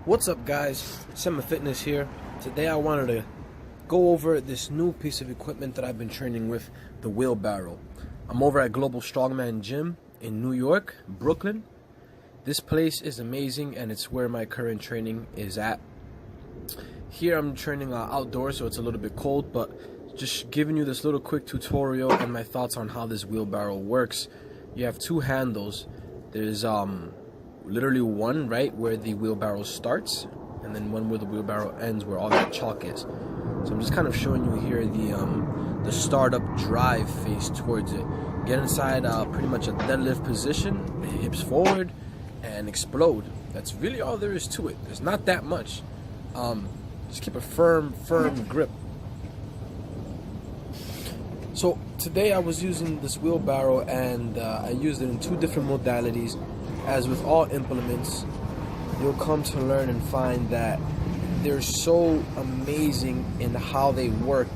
What's up, guys? Sema Fitness here. Today I wanted to go over this new piece of equipment that I've been training with, the wheelbarrow. I'm over at Global Strongman Gym in New York, Brooklyn. This place is amazing and it's where my current training is at. Here I'm training outdoors, so it's a little bit cold, but just giving you this little quick tutorial and my thoughts on how this wheelbarrow works. You have two handles. There's literally one right where the wheelbarrow starts, and then one where the wheelbarrow ends, where all that chalk is. So I'm just kind of showing you here the startup drive face towards it. Get inside pretty much a deadlift position, hips forward, and explode. That's really all there is to it. There's not that much. Just keep a firm grip. So today I was using this wheelbarrow, and I used it in two different modalities. As with all implements, you'll come to learn and find that they're so amazing in how they work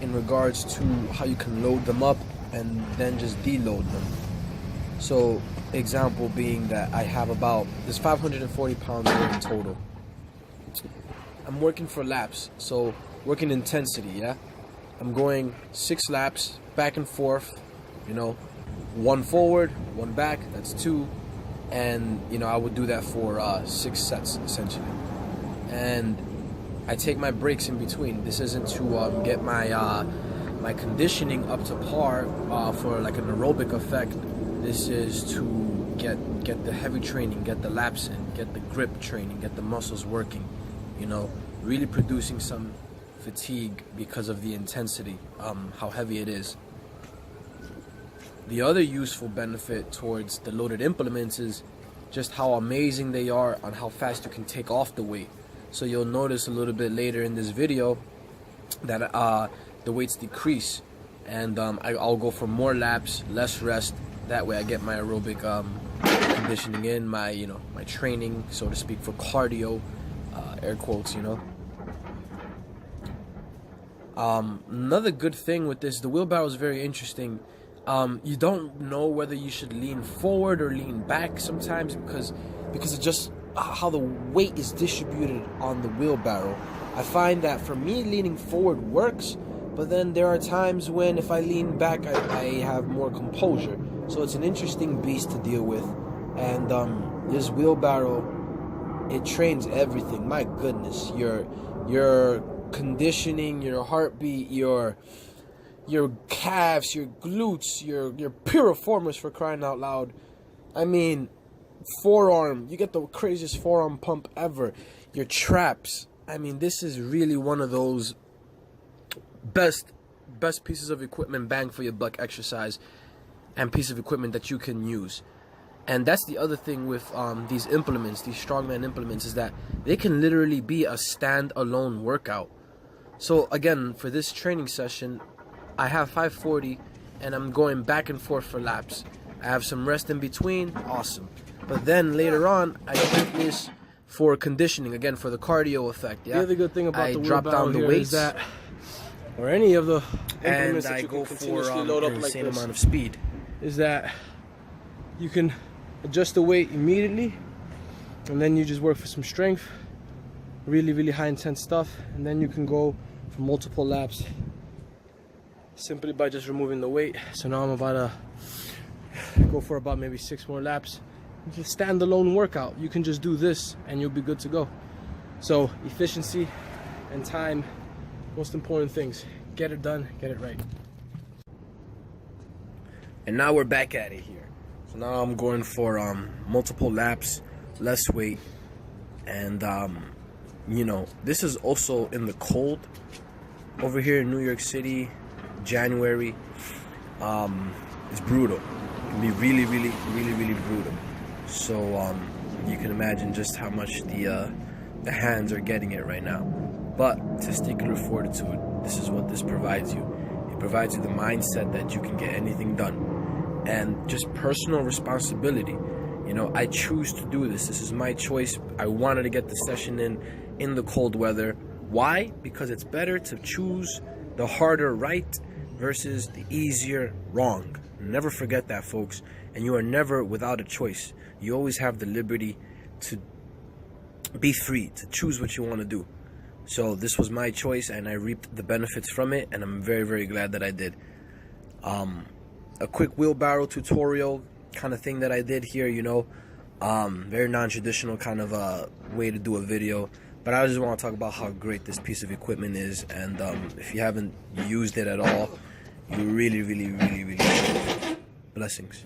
in regards to how you can load them up and then just deload them. So example being that I have there's 540 pounds there in total. I'm working for laps, so working intensity, yeah? I'm going 6 laps, back and forth, one forward, one back, that's 2. And I would do that for 6 sets essentially, and I take my breaks in between. This isn't to get my my conditioning up to par for like an aerobic effect. This is to get the heavy training, get the laps in, get the grip training, get the muscles working, really producing some fatigue because of the intensity, how heavy it is. The other useful benefit towards the loaded implements is just how amazing they are on how fast you can take off the weight. So you'll notice a little bit later in this video that the weights decrease, and I'll go for more laps, less rest. That way I get my aerobic conditioning in, my my training, so to speak, for cardio, air quotes. Another good thing with this, the wheelbarrow is very interesting. You don't know whether you should lean forward or lean back sometimes because of just how the weight is distributed on the wheelbarrow. I find that for me, leaning forward works, but then there are times when if I lean back, I have more composure. So it's an interesting beast to deal with. And this wheelbarrow, it trains everything. My goodness, your conditioning, your heartbeat, your calves, your glutes, your piriformis, for crying out loud. I mean, forearm, you get the craziest forearm pump ever. Your traps. I mean, this is really one of those best pieces of equipment, bang for your buck exercise and piece of equipment that you can use. And that's the other thing with these implements, these strongman implements, is that they can literally be a stand-alone workout. So again, for this training session, I have 540 and I'm going back and forth for laps. I have some rest in between, awesome. But then later on, I take this for conditioning, again for the cardio effect. Yeah? The other good thing about the drop down the weights, is that, or any of the and implements that I you go can for continuously load up an like insane this, amount of speed. is that you can adjust the weight immediately, and then you just work for some strength, really high intense stuff, and then you can go for multiple laps simply by just removing the weight. So now I'm about to go for about maybe 6 more laps. It's a standalone workout. You can just do this and you'll be good to go. So efficiency and time, most important things. Get it done, get it right. And now we're back at it here. So now I'm going for multiple laps, less weight, and this is also in the cold over here in New York City. January, it's brutal. It can be really brutal. So you can imagine just how much the hands are getting it right now. But testicular fortitude, this is what this provides you. It provides you the mindset that you can get anything done, and just personal responsibility. I choose to do this. This is my choice. I wanted to get the session in the cold weather. Why? Because it's better to choose the harder right versus the easier wrong. Never forget that, folks. And you are never without a choice. You always have the liberty to be free to choose what you want to do. So this was my choice, and I reaped the benefits from it, and I'm very, very glad that I did. A quick wheelbarrow tutorial kind of thing that I did here, you know, very non-traditional kind of way to do a video, but I just want to talk about how great this piece of equipment is, and if you haven't used it at all, you really, really, really, really should. Blessings.